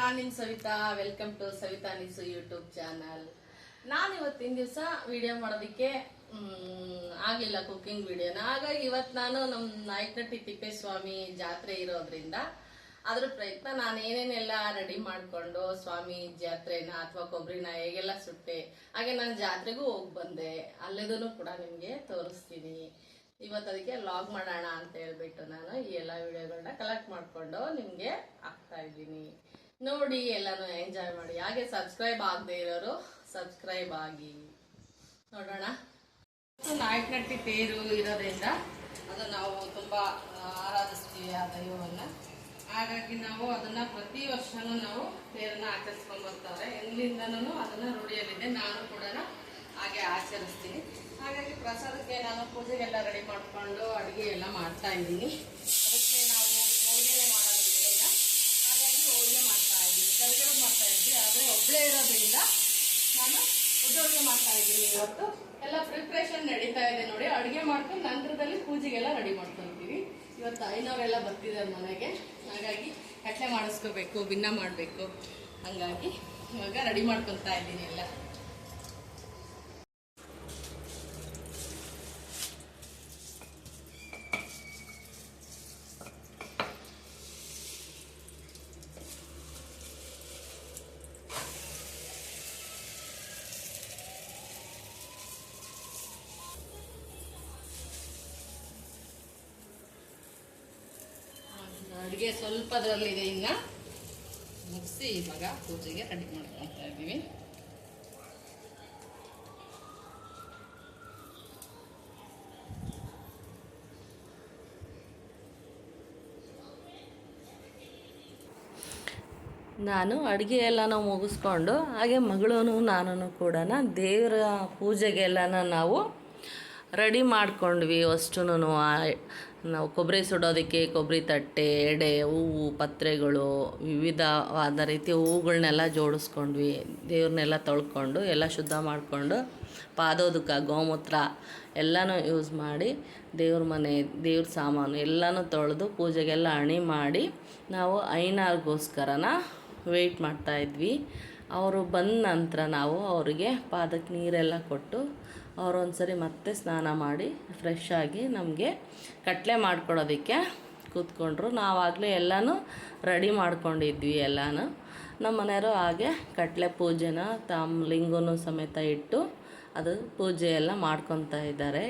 ನಾನು ನಿಮ್ಮ Savita. Welcome to Savita ನಿಸು ಯೂಟ್ಯೂಬ್ ಚಾನಲ್. ನಾನು ಇವತ್ತಿನ ದಿವಸ ವಿಡಿಯೋ ಮಾಡೋದಕ್ಕೆ ಆಗಲಿಲ್ಲ, ಕುಕ್ಕಿಂಗ್ ವಿಡಿಯೋನ. ಹಾಗಾಗಿ ಇವತ್ತು ನಾನು ನಮ್ಮ ನಾಯಕನಟ್ಟಿ ತಿಪ್ಪೇಸ್ವಾಮಿ ಜಾತ್ರೆ ಇರೋದ್ರಿಂದ ಅದ್ರ ಪ್ರಯತ್ನ ನಾನು ಏನೇನೆಲ್ಲ ರೆಡಿ ಮಾಡಿಕೊಂಡು ಸ್ವಾಮಿ ಜಾತ್ರೆನ ಅಥವಾ ಕೊಬ್ಬರಿನ ಹೇಗೆಲ್ಲ ಸುಟ್ಟೆ, ಹಾಗೆ ನಾನು ಜಾತ್ರೆಗೂ ಹೋಗಿ ಬಂದೆ, ಅಲ್ಲಿದೂ ಕೂಡ ನಿಮಗೆ ತೋರಿಸ್ತೀನಿ. ಇವತ್ತು ಅದಕ್ಕೆ ಲಾಗ್ ಮಾಡೋಣ ಅಂತ ಹೇಳ್ಬಿಟ್ಟು ನಾನು ಈ ಎಲ್ಲ ವಿಡಿಯೋಗಳನ್ನ ಕಲೆಕ್ಟ್ ಮಾಡಿಕೊಂಡು ನಿಮಗೆ ಹಾಕ್ತಾ ಇದ್ದೀನಿ. ನೋಡಿ, ಎಲ್ಲಾನು ಎಂಜಾಯ್ ಮಾಡಿ. ಹಾಗೆ ಸಬ್ಸ್ಕ್ರೈಬ್ ಆಗದೆ ಇರೋರು ಸಬ್ಸ್ಕ್ರೈಬ್ ಆಗಿ. ನೋಡೋಣ. ನಾಯಕನಟ್ಟಿ ತೇರು ಇರೋದ್ರಿಂದ ಅದು ನಾವು ತುಂಬ ಆರಾಧಿಸ್ತೀವಿ ಆ ದೈವವನ್ನು. ಹಾಗಾಗಿ ನಾವು ಅದನ್ನ ಪ್ರತಿ ವರ್ಷನೂ ನಾವು ತೇರನ್ನ ಆಚರಿಸ್ಕೊಂಡು ಬರ್ತಾರೆ. ಎಲ್ಲಿಂದನೂ ಅದನ್ನ ರೂಢಿಯಲ್ಲಿದೆ. ನಾನು ಕೂಡ ಹಾಗೆ ಆಚರಿಸ್ತೀನಿ. ಹಾಗಾಗಿ ಪ್ರಸಾದಕ್ಕೆ ನಾನು ಪೂಜೆಗೆಲ್ಲ ರೆಡಿ ಮಾಡಿಕೊಂಡು ಅಡುಗೆ ಎಲ್ಲ ಮಾಡ್ತಾ ಇದ್ದೀನಿ. ಅದಕ್ಕೆ ನಾವು ಹೋಳಿಗೆನೇ ಮಾಡೋದ್ರಿಂದ ಹಾಗಾಗಿ ಹೋಳಿಗೆ ಮಾಡ್ತಾ ಇದ್ದೀನಿ, ಕರಿಗಡುಬು ಮಾಡ್ತಾ ಇದ್ವಿ. ಆದರೆ ಒಬ್ಬಳೇ ಇರೋದ್ರಿಂದ ನಾನು ಉದ್ದೋಳಿಗೆ ಮಾಡ್ತಾ ಇದ್ದೀನಿ. ಇವತ್ತು ಎಲ್ಲ ಪ್ರಿಪ್ರೇಷನ್ ನಡೀತಾ ಇದೆ ನೋಡಿ. ಅಡುಗೆ ಮಾಡ್ಕೊಂಡು ನಂತರದಲ್ಲಿ ಪೂಜೆಗೆಲ್ಲ ರೆಡಿ ಮಾಡ್ಕೊತೀವಿ. ಇವತ್ತು ಐನವರೆಲ್ಲ ಬರ್ತಿದ್ದಾರೆ ಮನೆಗೆ. ಹಾಗಾಗಿ ಕಟ್ಲೆ ಮಾಡಿಸ್ಕೋಬೇಕು, ಭಿನ್ನ ಮಾಡಬೇಕು. ಹಾಗಾಗಿ ಇವಾಗ ರೆಡಿ ಮಾಡ್ಕೊತಾ ಇದ್ದೀನಿ ಎಲ್ಲ. ಅಡುಗೆ ಸ್ವಲ್ಪದರಲ್ಲಿದೆ, ಇನ್ನು ಮುಗಿಸಿ ಇವಾಗ ಪೂಜೆಗೆ ರೆಡಿ ಮಾಡ್ಕೊಳ್ತಾ ಇದ್ದೀವಿ. ನಾನು ಅಡುಗೆ ಎಲ್ಲನೂ ಮುಗಿಸ್ಕೊಂಡು ಹಾಗೆ ಮಗಳೂ ನಾನು ಕೂಡ ದೇವರ ಪೂಜೆಗೆಲ್ಲನ ನಾವು ರೆಡಿ ಮಾಡ್ಕೊಂಡ್ವಿ. ಅಷ್ಟೂ ನಾವು ಕೊಬ್ಬರಿ ಸುಡೋದಕ್ಕೆ ಕೊಬ್ಬರಿ ತಟ್ಟೆ, ಎಡೆ, ಹೂವು, ಪತ್ರೆಗಳು, ವಿವಿಧವಾದ ರೀತಿ ಹೂಗಳನ್ನೆಲ್ಲ ಜೋಡಿಸ್ಕೊಂಡ್ವಿ. ದೇವ್ರನ್ನೆಲ್ಲ ತೊಳ್ಕೊಂಡು ಎಲ್ಲ ಶುದ್ಧ ಮಾಡಿಕೊಂಡು ಪಾದೋದಕ್ಕೆ ಗೋಮೂತ್ರ ಎಲ್ಲನೂ ಯೂಸ್ ಮಾಡಿ ದೇವ್ರ ಮನೆ, ದೇವ್ರ ಸಾಮಾನು ಎಲ್ಲನೂ ತೊಳೆದು ಪೂಜೆಗೆಲ್ಲ ಅಣಿ ಮಾಡಿ ನಾವು ಐನಾರ್ಗೋಸ್ಕರನ ವೆಯ್ಟ್ ಮಾಡ್ತಾಯಿದ್ವಿ. ಅವರು ಬಂದ ನಂತರ ನಾವು ಅವರಿಗೆ ಪಾದಕ್ಕೆ ನೀರೆಲ್ಲ ಕೊಟ್ಟು ಅವರೊಂದ್ಸರಿ ಮತ್ತೆ ಸ್ನಾನ ಮಾಡಿ ಫ್ರೆಶ್ ಆಗಿ ನಮಗೆ ಕಟ್ಲೆ ಮಾಡ್ಕೊಡೋದಕ್ಕೆ ಕೂತ್ಕೊಂಡ್ರು. ನಾವಾಗಲೇ ಎಲ್ಲನೂ ರೆಡಿ ಮಾಡ್ಕೊಂಡಿದ್ವಿ. ಎಲ್ಲನೂ ನಮ್ಮ ಮನೆಯವರು ಹಾಗೆ ಕಟ್ಲೆ ಪೂಜೆನ ಲಿಂಗನೂ ಸಮೇತ ಇಟ್ಟು ಅದು ಪೂಜೆ ಎಲ್ಲ ಮಾಡ್ಕೊತಾ ಇದ್ದಾರೆ.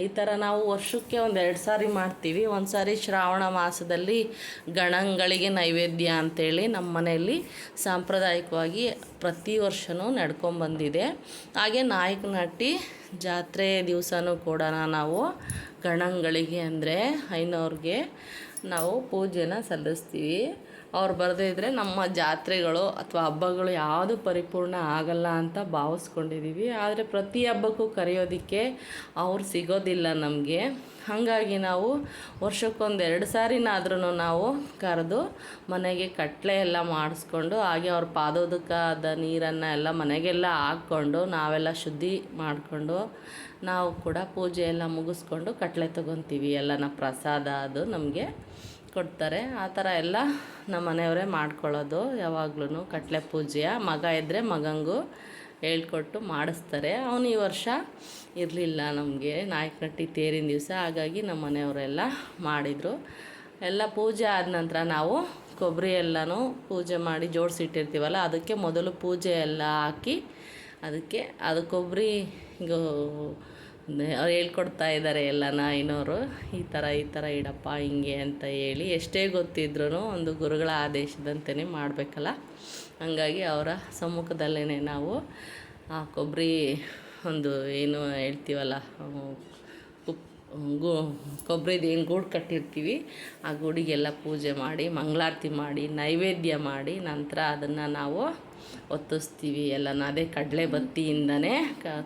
ಈ ಥರ ನಾವು ವರ್ಷಕ್ಕೆ 1-2 ಸಾರಿ ಮಾಡ್ತೀವಿ. ಒಂದು ಸಾರಿ ಶ್ರಾವಣ ಮಾಸದಲ್ಲಿ ಗಣಗಳಿಗೆ ನೈವೇದ್ಯ ಅಂಥೇಳಿ ನಮ್ಮ ಮನೆಯಲ್ಲಿ ಸಾಂಪ್ರದಾಯಿಕವಾಗಿ ಪ್ರತಿ ವರ್ಷವೂ ನಡ್ಕೊಂಬಂದಿದೆ. ಹಾಗೆ ನಾಯಕನಟ್ಟಿ ಜಾತ್ರೆ ದಿವಸನೂ ಕೂಡ ನಾವು ಗಣಗಳಿಗೆ ಅಂದರೆ ಐನವ್ರಿಗೆ ನಾವು ಪೂಜೆನ ಸಲ್ಲಿಸ್ತೀವಿ. ಅವ್ರು ಬರದೇ ಇದ್ದರೆ ನಮ್ಮ ಜಾತ್ರೆಗಳು ಅಥವಾ ಹಬ್ಬಗಳು ಯಾವುದು ಪರಿಪೂರ್ಣ ಆಗಲ್ಲ ಅಂತ ಭಾವಿಸ್ಕೊಂಡಿದ್ದೀವಿ. ಆದರೆ ಪ್ರತಿ ಹಬ್ಬಕ್ಕೂ ಕರೆಯೋದಕ್ಕೆ ಸಿಗೋದಿಲ್ಲ ನಮಗೆ. ಹಾಗಾಗಿ ನಾವು ವರ್ಷಕ್ಕೊಂದು-2 ಸಾರಿನಾದ್ರೂ ನಾವು ಕರೆದು ಮನೆಗೆ ಕಟ್ಲೆ ಎಲ್ಲ ಮಾಡಿಸ್ಕೊಂಡು ಹಾಗೆ ಅವ್ರ ಪಾದೋದಕದ ನೀರನ್ನು ಎಲ್ಲ ಮನೆಗೆಲ್ಲ ಹಾಕ್ಕೊಂಡು ನಾವೆಲ್ಲ ಶುದ್ಧಿ ಮಾಡಿಕೊಂಡು ನಾವು ಕೂಡ ಪೂಜೆ ಎಲ್ಲ ಮುಗಿಸ್ಕೊಂಡು ಕಟ್ಲೆ ತೊಗೊತೀವಿ. ಎಲ್ಲನ ಪ್ರಸಾದ ಅದು ನಮಗೆ ಕೊಡ್ತಾರೆ. ಆ ಥರ ಎಲ್ಲ ನಮ್ಮ ಮನೆಯವರೇ ಮಾಡ್ಕೊಳ್ಳೋದು ಯಾವಾಗ್ಲೂ. ಕಟ್ಲೆ ಪೂಜೆಯ ಮಗ ಇದ್ದರೆ ಮಗಂಗೂ ಹೇಳ್ಕೊಟ್ಟು ಮಾಡಿಸ್ತಾರೆ. ಅವನು ಈ ವರ್ಷ ಇರಲಿಲ್ಲ ನಮಗೆ ನಾಯಕನಟ್ಟಿ ತೇರಿನ ದಿವಸ. ಹಾಗಾಗಿ ನಮ್ಮ ಮನೆಯವರೆಲ್ಲ ಮಾಡಿದರು. ಎಲ್ಲ ಪೂಜೆ ಆದ ನಂತರ ನಾವು ಕೊಬ್ಬರಿ ಎಲ್ಲನೂ ಪೂಜೆ ಮಾಡಿ ಜೋಡಿಸಿಟ್ಟಿರ್ತೀವಲ್ಲ, ಅದಕ್ಕೆ ಮೊದಲು ಪೂಜೆ ಎಲ್ಲ ಹಾಕಿ ಅದು ಕೊಬ್ಬರಿ ಅವ್ರು ಹೇಳ್ಕೊಡ್ತಾ ಇದ್ದಾರೆ ಎಲ್ಲನ ಐನೋರು. ಈ ಥರ ಇಡಪ್ಪ ಹಿಂಗೆ ಅಂತ ಹೇಳಿ. ಎಷ್ಟೇ ಗೊತ್ತಿದ್ರೂ ಒಂದು ಗುರುಗಳ ಆದೇಶದಂತೆಯೇ ಮಾಡಬೇಕಲ್ಲ. ಹಂಗಾಗಿ ಅವರ ಸಮ್ಮುಖದಲ್ಲೇ ನಾವು ಆ ಕೊಬ್ಬರಿ ಒಂದು ಏನು ಹೇಳ್ತೀವಲ್ಲ, ಕೊಬ್ಬರಿದು ಏನು ಗೂಡು ಕಟ್ಟಿರ್ತೀವಿ, ಆ ಗೂಡಿಗೆಲ್ಲ ಪೂಜೆ ಮಾಡಿ ಮಂಗಳಾರತಿ ಮಾಡಿ ನೈವೇದ್ಯ ಮಾಡಿ ನಂತರ ಅದನ್ನು ನಾವು ಹೊತ್ತಿಸ್ತೀವಿ. ಎಲ್ಲನ ಅದೇ ಕಡಲೆ ಬತ್ತಿಯಿಂದನೇ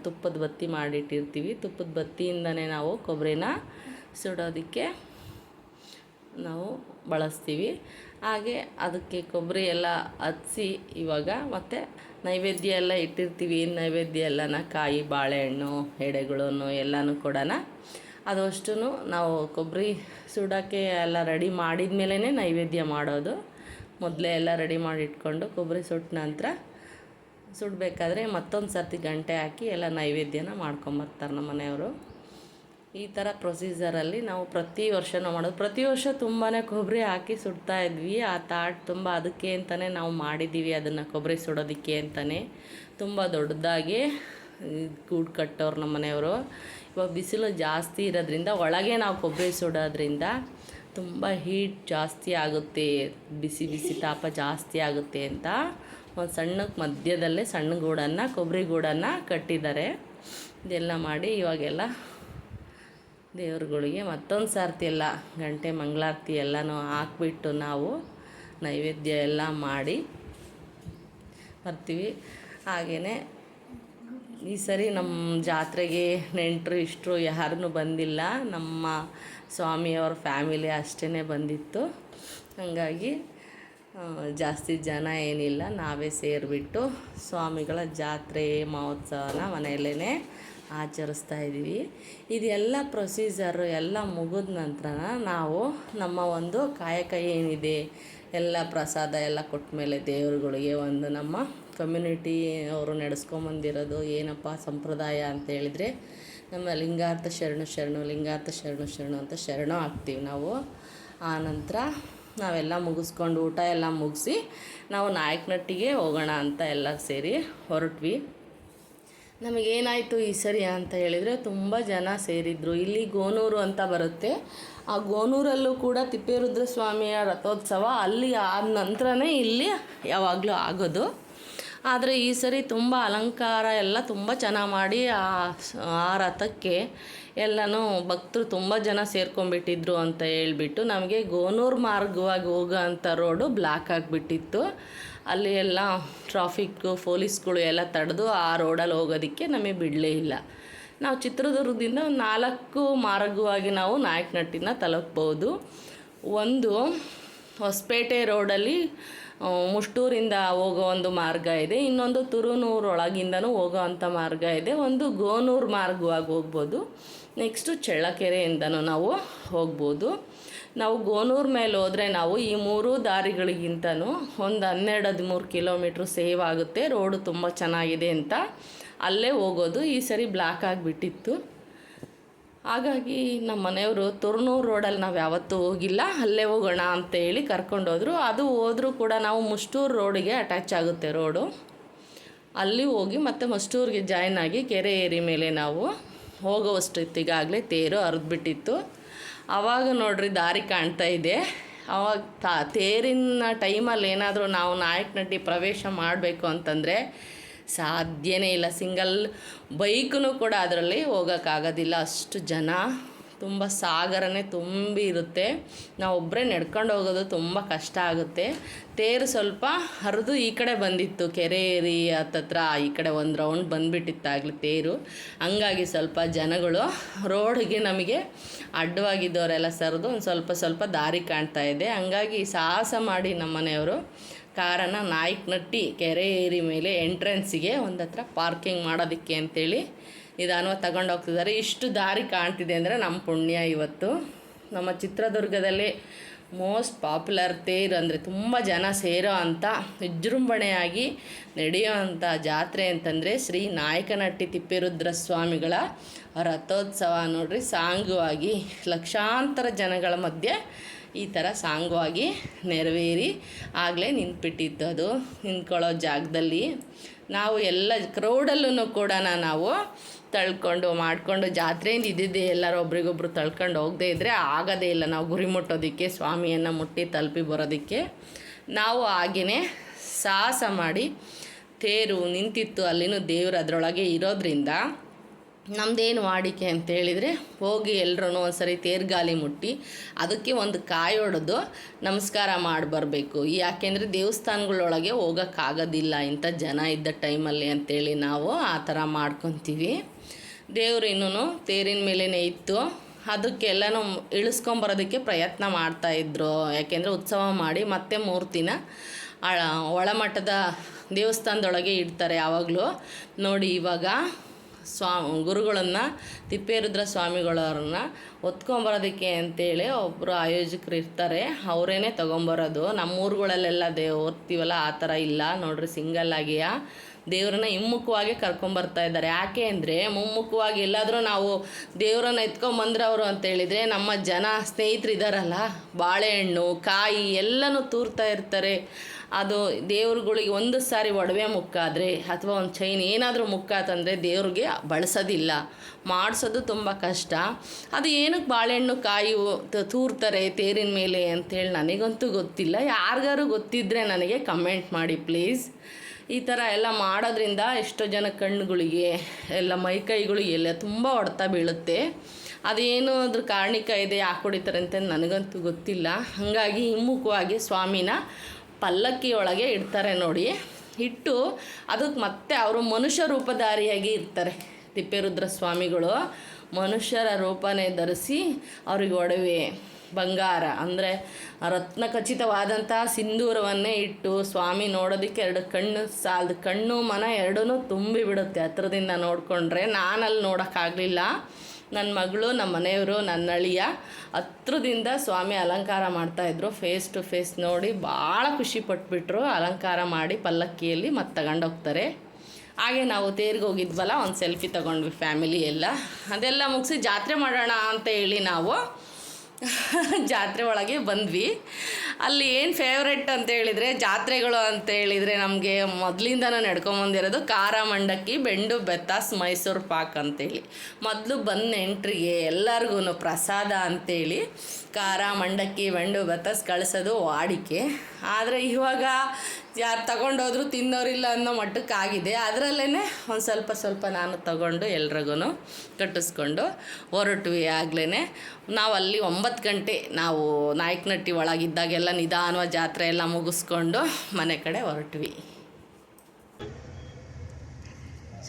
ತುಪ್ಪದ ಬತ್ತಿ ಮಾಡಿಟ್ಟಿರ್ತೀವಿ. ತುಪ್ಪದ ಬತ್ತಿಯಿಂದನೇ ನಾವು ಕೊಬ್ಬರಿನ ಸುಡೋದಕ್ಕೆ ನಾವು ಬಳಸ್ತೀವಿ. ಹಾಗೆ ಅದಕ್ಕೆ ಕೊಬ್ಬರಿ ಎಲ್ಲ ಹಚ್ಚಿ ಇವಾಗ ಮತ್ತು ನೈವೇದ್ಯ ಎಲ್ಲ ಇಟ್ಟಿರ್ತೀವಿ. ನೈವೇದ್ಯ ಎಲ್ಲನ ಕಾಯಿ, ಬಾಳೆಹಣ್ಣು, ಎಡೆಗಳನ್ನು ಎಲ್ಲನೂ ಕೊಡೋಣ. ಅದು ಅಷ್ಟೂ ನಾವು ಕೊಬ್ಬರಿ ಸುಡೋಕ್ಕೆ ಎಲ್ಲ ರೆಡಿ ಮಾಡಿದ ಮೇಲೇ ನೈವೇದ್ಯ ಮಾಡೋದು. ಮೊದಲೇ ಎಲ್ಲ ರೆಡಿ ಮಾಡಿ ಇಟ್ಕೊಂಡು ಕೊಬ್ಬರಿ ಸುಟ್ಟ ನಂತರ ಸುಡಬೇಕಾದ್ರೆ ಮತ್ತೊಂದು ಸರ್ತಿ ಗಂಟೆ ಹಾಕಿ ಎಲ್ಲ ನೈವೇದ್ಯನ ಮಾಡ್ಕೊಂಬರ್ತಾರೆ ನಮ್ಮ ಮನೆಯವರು. ಈ ಥರ ಪ್ರೊಸೀಜರಲ್ಲಿ ನಾವು ಪ್ರತಿ ವರ್ಷನೂ ಮಾಡೋದು. ಪ್ರತಿ ವರ್ಷ ತುಂಬಾ ಕೊಬ್ಬರಿ ಹಾಕಿ ಸುಡ್ತಾಯಿದ್ವಿ. ಆ ತಾಟ್ ತುಂಬ ಅದಕ್ಕೆ ಅಂತಲೇ ನಾವು ಮಾಡಿದ್ದೀವಿ, ಅದನ್ನು ಕೊಬ್ಬರಿ ಸುಡೋದಕ್ಕೆ ಅಂತಲೇ ತುಂಬ ದೊಡ್ಡದಾಗಿ ಗೂಡು ಕಟ್ಟೋರು ನಮ್ಮ ಮನೆಯವರು. ಇವಾಗ ಬಿಸಿಲು ಜಾಸ್ತಿ ಇರೋದ್ರಿಂದ ಒಳಗೆ ನಾವು ಕೊಬ್ಬರಿ ಸುಡೋದ್ರಿಂದ ತುಂಬ ಹೀಟ್ ಜಾಸ್ತಿ ಆಗುತ್ತೆ, ಬಿಸಿ ಬಿಸಿ ತಾಪ ಜಾಸ್ತಿ ಆಗುತ್ತೆ ಅಂತ ಒಂದು ಸಣ್ಣಕ್ಕೆ ಮಧ್ಯದಲ್ಲೇ ಸಣ್ಣ ಗೂಡನ್ನು ಕೊಬ್ಬರಿ ಗೂಡನ್ನು ಕಟ್ಟಿದ್ದಾರೆ. ಇದೆಲ್ಲ ಮಾಡಿ ಇವಾಗೆಲ್ಲ ದೇವ್ರುಗಳಿಗೆ ಮತ್ತೊಂದು ಸರ್ತಿ ಎಲ್ಲ ಗಂಟೆ ಮಂಗಳಾರತಿ ಎಲ್ಲನೂ ಹಾಕ್ಬಿಟ್ಟು ನಾವು ನೈವೇದ್ಯ ಎಲ್ಲ ಮಾಡಿ ಬರ್ತೀವಿ. ಹಾಗೆಯೇ ಈ ಸರಿ ನಮ್ಮ ಜಾತ್ರೆಗೆ ನೆಂಟರು ಇಷ್ಟರು ಯಾರೂ ಬಂದಿಲ್ಲ, ನಮ್ಮ ಸ್ವಾಮಿಯವ್ರ ಫ್ಯಾಮಿಲಿ ಅಷ್ಟೇ ಬಂದಿತ್ತು. ಹಾಗಾಗಿ ಜಾಸ್ತಿ ಜನ ಏನಿಲ್ಲ, ನಾವೇ ಸೇರಿಬಿಟ್ಟು ಸ್ವಾಮಿಗಳ ಜಾತ್ರೆ ಮಹೋತ್ಸವನ ಮನೆಯಲ್ಲೇ ಆಚರಿಸ್ತಾ ಇದ್ದೀವಿ. ಇದೆಲ್ಲ ಪ್ರೊಸೀಜರು ಎಲ್ಲ ಮುಗಿದ ನಂತರ ನಾವು ನಮ್ಮ ಒಂದು ಕಾಯಕ ಏನಿದೆ ಎಲ್ಲ ಪ್ರಸಾದ ಎಲ್ಲ ಕೊಟ್ಟ ಮೇಲೆ ದೇವರುಗಳಿಗೆ ಒಂದು ನಮ್ಮ ಕಮ್ಯುನಿಟಿ ಅವರು ನಡೆಸ್ಕೊಂಬಂದಿರೋದು ಏನಪ್ಪ ಸಂಪ್ರದಾಯ ಅಂತ ಹೇಳಿದರೆ, ನಮ್ಮ ಲಿಂಗಾರ್ಥ ಶರಣು ಶರಣು ಲಿಂಗಾರ್ಥ ಶರಣು ಶರಣು ಅಂತ ಶರಣು ಹಾಕ್ತೀವಿ ನಾವು. ಆ ನಂತರ ನಾವೆಲ್ಲ ಮುಗಿಸ್ಕೊಂಡು ಊಟ ಎಲ್ಲ ಮುಗಿಸಿ ನಾವು ನಾಯಕನಹಟ್ಟಿಗೆ ಹೋಗೋಣ ಅಂತ ಎಲ್ಲ ಸೇರಿ ಹೊರಟ್ವಿ. ನಮಗೇನಾಯಿತು ಈ ಸರಿ ಅಂತ ಹೇಳಿದರೆ ತುಂಬ ಜನ ಸೇರಿದ್ರು. ಇಲ್ಲಿ ಗೋನೂರು ಅಂತ ಬರುತ್ತೆ, ಆ ಗೋನೂರಲ್ಲೂ ಕೂಡ ತಿಪ್ಪೇರುದ್ರಸ್ವಾಮಿಯ ರಥೋತ್ಸವ ಅಲ್ಲಿ ಆದ ನಂತರನೇ ಇಲ್ಲಿ ಯಾವಾಗಲೂ ಆಗೋದು. ಆದರೆ ಈ ಸರಿ ತುಂಬ ಅಲಂಕಾರ ಎಲ್ಲ ತುಂಬ ಚೆನ್ನಾಗಿ ಮಾಡಿ ಆ ರಥಕ್ಕೆ ಎಲ್ಲನೂ ಭಕ್ತರು ತುಂಬ ಜನ ಸೇರ್ಕೊಂಡ್ಬಿಟ್ಟಿದ್ರು ಅಂತ ಹೇಳ್ಬಿಟ್ಟು ನಮಗೆ ಗೋನೂರು ಮಾರ್ಗವಾಗಿ ಹೋಗೋ ಅಂಥ ರೋಡು ಬ್ಲಾಕ್ ಆಗಿಬಿಟ್ಟಿತ್ತು. ಅಲ್ಲಿ ಎಲ್ಲ ಟ್ರಾಫಿಕ್ಕು ಪೊಲೀಸ್ಗಳು ಎಲ್ಲ ತಡೆದು ಆ ರೋಡಲ್ಲಿ ಹೋಗೋದಕ್ಕೆ ನಮಗೆ ಬಿಡಲೇ ಇಲ್ಲ. ನಾವು ಚಿತ್ರದುರ್ಗದಿಂದ 4 ಮಾರ್ಗವಾಗಿ ನಾವು ನಾಯಕನಹಟ್ಟಿನ ತಲುಪ್ಬೋದು. ಒಂದು ಹೊಸಪೇಟೆ ರೋಡಲ್ಲಿ ಮುಷ್ಟೂರಿಂದ ಹೋಗೋ ಒಂದು ಮಾರ್ಗ ಇದೆ, ಇನ್ನೊಂದು ತುರುನೂರೊಳಗಿಂದನೂ ಹೋಗೋ ಅಂಥ ಮಾರ್ಗ ಇದೆ, ಒಂದು ಗೋನೂರು ಮಾರ್ಗವಾಗಿ ಹೋಗ್ಬೋದು, ನೆಕ್ಸ್ಟು ಚಳ್ಳಕೆರೆಯಿಂದನೂ ನಾವು ಹೋಗ್ಬೋದು. ನಾವು ಗೋನೂರು ಮೇಲೆ ಹೋದರೆ ನಾವು ಈ 3 ದಾರಿಗಳಿಗಿಂತನೂ ಒಂದು 12-13 ಕಿಲೋಮೀಟ್ರ್ ಸೇವ್ ಆಗುತ್ತೆ. ರೋಡು ತುಂಬ ಚೆನ್ನಾಗಿದೆ ಅಂತ ಅಲ್ಲೇ ಹೋಗೋದು. ಈ ಸರಿ ಬ್ಲಾಕ್ ಆಗಿಬಿಟ್ಟಿತ್ತು. ಹಾಗಾಗಿ ನಮ್ಮ ಮನೆಯವರು ತುರ್ನೂರು ರೋಡಲ್ಲಿ ನಾವು ಯಾವತ್ತೂ ಹೋಗಿಲ್ಲ, ಅಲ್ಲೇ ಹೋಗೋಣ ಅಂತೇಳಿ ಕರ್ಕೊಂಡೋದ್ರು. ಅದು ಹೋದರೂ ಕೂಡ ನಾವು ಮುಷ್ಟೂರು ರೋಡಿಗೆ ಅಟ್ಯಾಚ್ ಆಗುತ್ತೆ ರೋಡು. ಅಲ್ಲಿ ಹೋಗಿ ಮತ್ತೆ ಮುಷ್ಟೂರಿಗೆ ಜಾಯ್ನ್ ಆಗಿ ಕೆರೆ ಏರಿ ಮೇಲೆ ನಾವು ಹೋಗೋವಷ್ಟೊತ್ತಿಗಾಗಲೇ ತೇರು ಹರಿದ್ಬಿಟ್ಟಿತ್ತು. ಆವಾಗ ನೋಡ್ರಿ ದಾರಿ ಕಾಣ್ತಾ ಇದೆ. ಆವಾಗ ತೇರಿನ ಟೈಮಲ್ಲಿ ಏನಾದರೂ ನಾವು ನಾಯಕನಹಟ್ಟಿ ಪ್ರವೇಶ ಮಾಡಬೇಕು ಅಂತಂದರೆ ಸಾಧ್ಯನೇ ಇಲ್ಲ. ಸಿಂಗಲ್ ಬೈಕೂ ಕೂಡ ಅದರಲ್ಲಿ ಹೋಗೋಕ್ಕಾಗೋದಿಲ್ಲ, ಅಷ್ಟು ಜನ, ತುಂಬ ಸಾಗರನೇ ತುಂಬಿ ಇರುತ್ತೆ. ನಾವು ಒಬ್ಬರೇ ನಡ್ಕೊಂಡು ಹೋಗೋದು ತುಂಬ ಕಷ್ಟ ಆಗುತ್ತೆ. ತೇರು ಸ್ವಲ್ಪ ಹರಿದು ಈ ಕಡೆ ಬಂದಿತ್ತು, ಕೆರೆ ಏರಿ ಹತ್ತತ್ರ ಈ ಕಡೆ ಒಂದು ರೌಂಡ್ ಬಂದುಬಿಟ್ಟಿತ್ತಾಗಲಿ ತೇರು. ಹಂಗಾಗಿ ಸ್ವಲ್ಪ ಜನಗಳು ರೋಡಿಗೆ ನಮಗೆ ಅಡ್ಡವಾಗಿದ್ದವರೆಲ್ಲ ಸರಿದು ಒಂದು ಸ್ವಲ್ಪ ದಾರಿ ಕಾಣ್ತಾ ಇದೆ. ಹಂಗಾಗಿ ಸಾಹಸ ಮಾಡಿ ನಮ್ಮ ಮನೆಯವರು ಕಾರನ್ನು ನಾಯಕನಹಟ್ಟಿ ಕೆರೆ ಏರಿ ಮೇಲೆ ಎಂಟ್ರೆನ್ಸಿಗೆ ಒಂದು ಹತ್ರ ಪಾರ್ಕಿಂಗ್ ಮಾಡೋದಕ್ಕೆ ಅಂತೇಳಿ ನಿಧಾನವಾಗಿ ತಗೊಂಡು ಹೋಗ್ತಿದ್ದಾರೆ. ಇಷ್ಟು ದಾರಿ ಕಾಣ್ತಿದೆ ಅಂದರೆ ನಮ್ಮ ಪುಣ್ಯ. ಇವತ್ತು ನಮ್ಮ ಚಿತ್ರದುರ್ಗದಲ್ಲಿ ಮೋಸ್ಟ್ ಪಾಪ್ಯುಲರ್ ತೇರು ಅಂದರೆ ತುಂಬ ಜನ ಸೇರೋ ಅಂಥ ವಿಜೃಂಭಣೆಯಾಗಿ ನಡೆಯೋ ಅಂಥ ಜಾತ್ರೆ ಅಂತಂದರೆ ಶ್ರೀ ನಾಯಕನಹಟ್ಟಿ ತಿಪ್ಪೇರುದ್ರಸ್ವಾಮಿಗಳ ರಥೋತ್ಸವ. ನೋಡ್ರಿ, ಸಾಂಗವಾಗಿ ಲಕ್ಷಾಂತರ ಜನಗಳ ಮಧ್ಯೆ ಈ ಥರ ಸಾಂಗವಾಗಿ ನೆರವೇರಿ ಆಗಲೇ ನಿಂತ್ಬಿಟ್ಟಿತ್ತು. ಅದು ನಿಂತ್ಕೊಳ್ಳೋ ಜಾಗದಲ್ಲಿ ನಾವು ಎಲ್ಲ ಕ್ರೌಡಲ್ಲೂ ಕೂಡ ನಾವು ತಳ್ಕೊಂಡು ಮಾಡಿಕೊಂಡು ಜಾತ್ರೆಯಿಂದ ಇದ್ದಿದ್ದೆ ಎಲ್ಲರೂ ಒಬ್ರಿಗೊಬ್ರು ತಳ್ಕೊಂಡು ಹೋಗದೇ ಇದ್ದರೆ ಆಗೋದೇ ಇಲ್ಲ ನಾವು ಗುರಿ ಮುಟ್ಟೋದಕ್ಕೆ, ಸ್ವಾಮಿಯನ್ನು ಮುಟ್ಟಿ ತಲುಪಿ ಬರೋದಕ್ಕೆ. ನಾವು ಹಾಗೆಯೇ ಸಾಹಸ ಮಾಡಿ ತೇರು ನಿಂತಿತ್ತು, ಅಲ್ಲಿನೂ ದೇವರು ಅದರೊಳಗೆ ಇರೋದ್ರಿಂದ ನಮ್ಮದೇನು ವಾಡಿಕೆ ಅಂತೇಳಿದರೆ ಹೋಗಿ ಎಲ್ಲರೂ ಒಂದು ಸರಿ ತೇರ್ಗಾಲಿ ಮುಟ್ಟಿ ಅದಕ್ಕೆ ಒಂದು ಕಾಯಿ ಹೊಡೆದು ನಮಸ್ಕಾರ ಮಾಡಿ ಬರಬೇಕು. ಯಾಕೆಂದರೆ ದೇವಸ್ಥಾನಗಳೊಳಗೆ ಹೋಗೋಕ್ಕಾಗೋದಿಲ್ಲ ಇಂಥ ಜನ ಇದ್ದ ಟೈಮಲ್ಲಿ ಅಂಥೇಳಿ ನಾವು ಆ ಥರ ಮಾಡ್ಕೊತೀವಿ. ದೇವರು ಇನ್ನೂ ತೇರಿನ ಮೇಲೇ ಇತ್ತು, ಅದಕ್ಕೆಲ್ಲನೂ ಇಳಿಸ್ಕೊಂಬರೋದಕ್ಕೆ ಪ್ರಯತ್ನ ಮಾಡ್ತಾಯಿದ್ರು. ಯಾಕೆಂದರೆ ಉತ್ಸವ ಮಾಡಿ ಮತ್ತೆ ಮೂರ್ತಿನ ಒಳಮಟ್ಟದ ದೇವಸ್ಥಾನದೊಳಗೆ ಇಡ್ತಾರೆ ಯಾವಾಗಲೂ. ನೋಡಿ, ಇವಾಗ ಗುರುಗಳನ್ನು ತಿಪ್ಪೇರುದ್ರ ಸ್ವಾಮಿಗಳವ್ರನ್ನ ಹೊತ್ಕೊಂಬರೋದಕ್ಕೆ ಅಂತೇಳಿ ಒಬ್ಬರು ಆಯೋಜಕರು ಇರ್ತಾರೆ, ಅವರೇನೆ ತೊಗೊಂಬರೋದು. ನಮ್ಮ ಊರುಗಳಲ್ಲೆಲ್ಲ ಓದ್ತೀವಲ್ಲ ಆ ಥರ ಇಲ್ಲ ನೋಡ್ರಿ, ಸಿಂಗಲ್ ಆಗಿಯ ದೇವ್ರನ್ನ ಹಿಮ್ಮುಖವಾಗಿ ಕರ್ಕೊಂಬರ್ತಾ ಇದ್ದಾರೆ. ಯಾಕೆ ಅಂದರೆ ಮುಮ್ಮುಖವಾಗಿ ಎಲ್ಲಾದರೂ ನಾವು ದೇವ್ರನ್ನ ಎತ್ಕೊಂಬಂದ್ರೆ ಅವರು ಅಂತ ಹೇಳಿದರೆ ನಮ್ಮ ಜನ ಸ್ನೇಹಿತರು ಇದ್ದಾರಲ್ಲ, ಬಾಳೆಹಣ್ಣು ಕಾಯಿ ಎಲ್ಲನೂ ತೂರ್ತಾ ಇರ್ತಾರೆ. ಅದು ದೇವ್ರುಗಳಿಗೆ ಒಂದು ಸಾರಿ ಒಡವೆ ಮುಕ್ಕಾದರೆ ಅಥವಾ ಒಂದು ಚೈನ್ ಏನಾದರೂ ಮುಕ್ಕಾತಂದರೆ ದೇವ್ರಿಗೆ ಬಳಸೋದಿಲ್ಲ, ಮಾಡಿಸೋದು ತುಂಬ ಕಷ್ಟ. ಅದು ಏನಕ್ಕೆ ಬಾಳೆಹಣ್ಣು ಕಾಯಿ ತೂರ್ತಾರೆ ತೇರಿನ ಮೇಲೆ ಅಂಥೇಳಿ ನನಗಂತೂ ಗೊತ್ತಿಲ್ಲ. ಯಾರಿಗಾರು ಗೊತ್ತಿದ್ದರೆ ನನಗೆ ಕಮೆಂಟ್ ಮಾಡಿ ಪ್ಲೀಸ್. ಈ ಥರ ಎಲ್ಲ ಮಾಡೋದ್ರಿಂದ ಎಷ್ಟೋ ಜನ ಕಣ್ಣುಗಳಿಗೆ ಎಲ್ಲ ಮೈಕೈಗಳಿಗೆ ಎಲ್ಲ ತುಂಬ ಹೊಡೆತ ಬೀಳುತ್ತೆ. ಅದೇನು ಅದ್ರ ಕಾರಣಿಕ ಇದೆ, ಯಾಕೆ ಹೊಡಿತಾರೆ ಅಂತ ನನಗಂತೂ ಗೊತ್ತಿಲ್ಲ. ಹಾಗಾಗಿ ಹಿಮ್ಮುಖವಾಗಿ ಸ್ವಾಮಿನ ಪಲ್ಲಕ್ಕಿ ಒಳಗೆ ಇಡ್ತಾರೆ ನೋಡಿ. ಇಟ್ಟು ಅದಕ್ಕೆ ಮತ್ತೆ ಅವರು ಮನುಷ್ಯ ರೂಪಧಾರಿಯಾಗಿ ಇರ್ತಾರೆ. ತಿಪ್ಪೇರುದ್ರ ಸ್ವಾಮಿಗಳು ಮನುಷ್ಯರ ರೂಪನೇ ಧರಿಸಿ ಅವ್ರಿಗೆ ಒಡವೆ ಬಂಗಾರ ಅಂದರೆ ರತ್ನ ಖಚಿತವಾದಂಥ ಸಿಂಧೂರವನ್ನೇ ಇಟ್ಟು ಸ್ವಾಮಿ ನೋಡೋದಕ್ಕೆ 2 ಕಣ್ಣು ಸಾಲದು, ಕಣ್ಣು ಮನ ಎರಡೂ ತುಂಬಿ ಬಿಡುತ್ತೆ ಹತ್ರದಿಂದ ನೋಡಿಕೊಂಡ್ರೆ. ನಾನಲ್ಲಿ ನೋಡೋಕ್ಕಾಗಲಿಲ್ಲ, ನನ್ನ ಮಗಳು, ನಮ್ಮ ಮನೆಯವರು, ನನ್ನ ಅಳಿಯ ಹತ್ರದಿಂದ ಸ್ವಾಮಿ ಅಲಂಕಾರ ಮಾಡ್ತಾಯಿದ್ರು. ಫೇಸ್ ಟು ಫೇಸ್ ನೋಡಿ ಭಾಳ ಖುಷಿ ಪಟ್ಬಿಟ್ರು. ಅಲಂಕಾರ ಮಾಡಿ ಪಲ್ಲಕ್ಕಿಯಲ್ಲಿ ಮತ್ತೆ ತಗೊಂಡೋಗ್ತಾರೆ. ಹಾಗೆ ನಾವು ತೇರಿಗೆ ಹೋಗಿದ್ವಲ್ಲ, ಒಂದು ಸೆಲ್ಫಿ ತೊಗೊಂಡ್ವಿ ಫ್ಯಾಮಿಲಿ ಎಲ್ಲ. ಅದೆಲ್ಲ ಮುಗಿಸಿ ಜಾತ್ರೆ ಮಾಡೋಣ ಅಂತ ಹೇಳಿ ನಾವು ಜಾತ್ರೆ ಒಳಗೆ ಬಂದ್ವಿ. ಅಲ್ಲಿ ಏನು ಫೇವ್ರೆಟ್ ಅಂತ ಹೇಳಿದರೆ, ಜಾತ್ರೆಗಳು ಅಂತ ಹೇಳಿದರೆ ನಮಗೆ ಮೊದಲಿಂದನೂ ನಡ್ಕೊಂಬಂದಿರೋದು ಖಾರ ಮಂಡಕ್ಕಿ, ಬೆಂಡು ಬೆತ್ತಾಸ್, ಮೈಸೂರು ಪಾಕ್ ಅಂತೇಳಿ. ಮೊದಲು ಬಂದ ಎಂಟ್ರಿಗೆ ಎಲ್ಲರಿಗೂ ಪ್ರಸಾದ ಅಂತೇಳಿ ಖಾರ ಮಂಡಕ್ಕಿ ಬೆಂಡು ಬೆತ್ತಾಸ್ ಕಳಿಸೋದು ವಾಡಿಕೆ. ಆದರೆ ಇವಾಗ ಯಾರು ತಗೊಂಡೋದ್ರು ತಿನ್ನೋರಿಲ್ಲ ಅನ್ನೋ ಮಟ್ಟಕ್ಕಾಗಿದೆ. ಅದರಲ್ಲೇ ಒಂದು ಸ್ವಲ್ಪ ನಾನು ತಗೊಂಡು ಎಲ್ರಿಗೂ ಕಟ್ಟಿಸ್ಕೊಂಡು ಹೊರಟ್ವಿ. ಆಗಲೇ ನಾವು ಅಲ್ಲಿ 9 ಗಂಟೆ ನಾವು ನಾಯಕನಹಟ್ಟಿ ಒಳಗಿದ್ದಾಗೆಲ್ಲ ನಿಧಾನವಾಗಿ ಜಾತ್ರೆ ಎಲ್ಲ ಮುಗಿಸ್ಕೊಂಡು ಮನೆ ಕಡೆ ಹೊರಟ್ವಿ.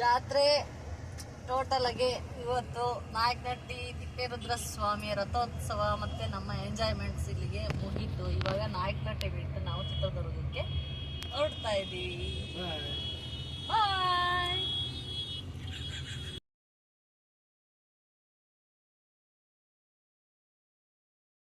ಜಾತ್ರೆ ಟೋಟಲಾಗಿ ಇವತ್ತು ನಾಯಕನಹಟ್ಟಿ ತಿಪ್ಪೇರುದ್ರ ಸ್ವಾಮಿ ರಥೋತ್ಸವ ಮತ್ತು ನಮ್ಮ ಎಂಜಾಯ್ಮೆಂಟ್ಸ್ ಇಲ್ಲಿಗೆ ಮುಗೀತು. ಇವಾಗ ನಾಯಕನಹಟ್ಟಿ ಬಿಟ್ಟು ನಾವು ಚಿತ್ರದುರ್ಗಕ್ಕೆ ಹೊರಡ್ತಾ ಇದ್ದೀವಿ.